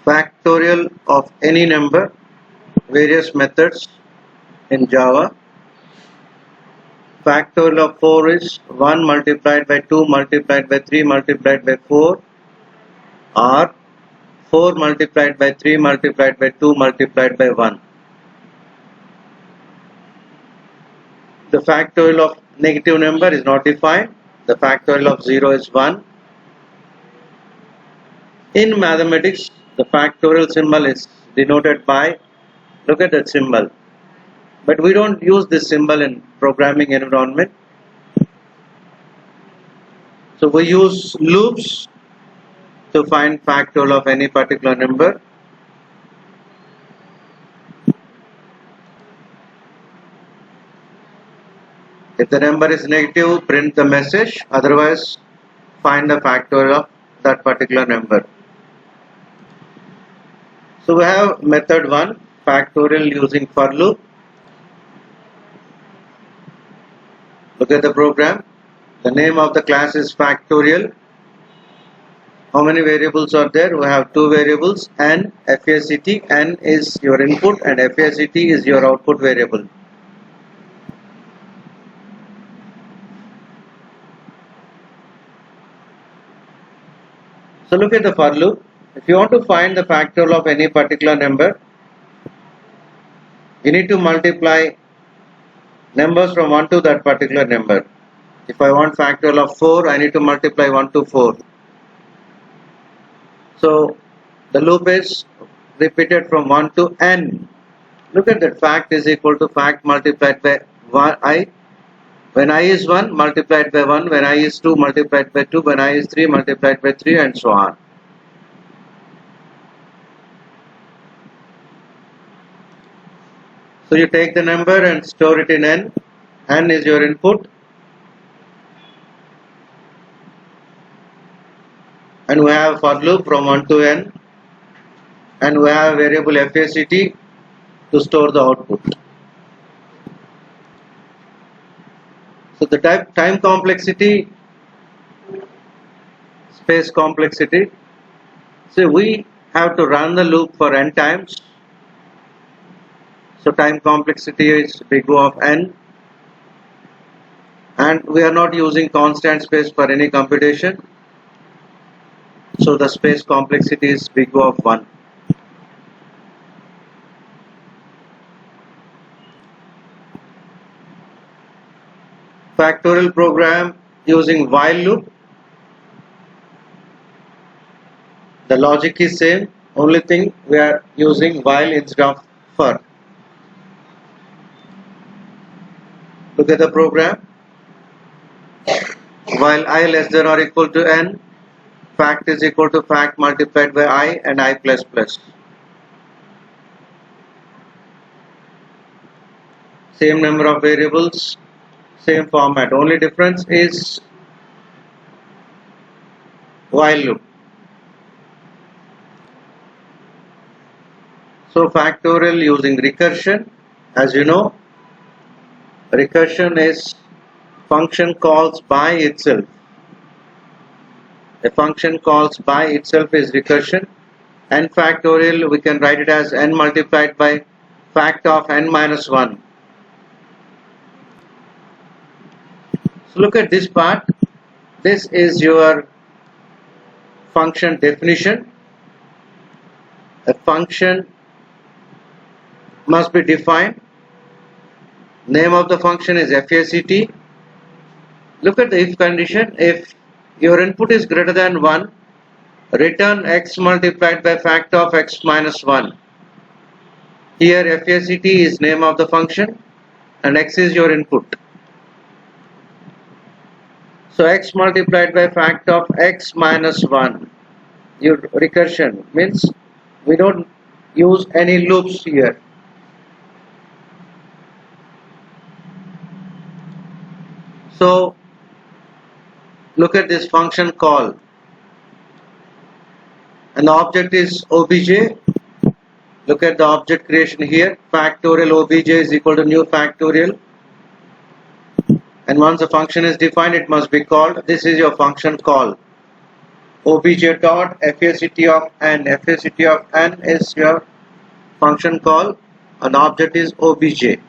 Factorial of any number, various methods in Java. Factorial of 4 is 1 multiplied by 2 multiplied by 3 multiplied by 4, or 4 multiplied by 3 multiplied by 2 multiplied by 1. The factorial of negative number is not defined. The factorial of 0 is 1. In mathematics, the factorial symbol is denoted by, look at that symbol. But we don't use this symbol in programming environment. So we use loops to find factorial of any particular number. If the number is negative, print the message. Otherwise, find the factorial of that particular number. So we have method 1, factorial using for loop. Look at the program. The name of the class is factorial. How many variables are there? We have 2 variables, n, fact. N is your input and fact is your output variable. So look at the for loop. If you want to find the factorial of any particular number, you need to multiply numbers from 1 to that particular number. If I want factorial of 4, I need to multiply 1 to 4. So the loop is repeated from 1 to n. Look at that, fact is equal to fact multiplied by I. When I is 1, multiplied by 1. When I is 2, multiplied by 2. When I is 3, multiplied by 3, and so on. So you take the number and store it in n. N is your input. And we have for loop from 1 to n. And we have variable fact to store the output. So the time complexity, space complexity. So we have to run the loop for n times. So time complexity is big O of n. And we are not using constant space for any computation. So the space complexity is big O of 1. Factorial program using while loop. The logic is same, only thing we are using while instead of for. Look at the program. While I less than or equal to n, fact is equal to fact multiplied by I and I plus plus. Same number of variables, same format. Only difference is while loop. So factorial using recursion. As you know, recursion is function calls by itself. A function calls by itself is recursion. N factorial, we can write it as n multiplied by fact of n minus 1. So look at this part. This is your function definition. A function must be defined. Name of the function is fact. Look at the if condition. If your input is greater than 1, return x multiplied by fact of x minus 1. Here fact is name of the function and x is your input. So x multiplied by fact of x minus 1. Your recursion means we don't use any loops here. So look at this function call, and the object is obj. Look at the object creation here. Factorial obj is equal to new factorial, and once the function is defined, it must be called. This is your function call. obj dot facet of n. Facet of n is your function call, an object is obj.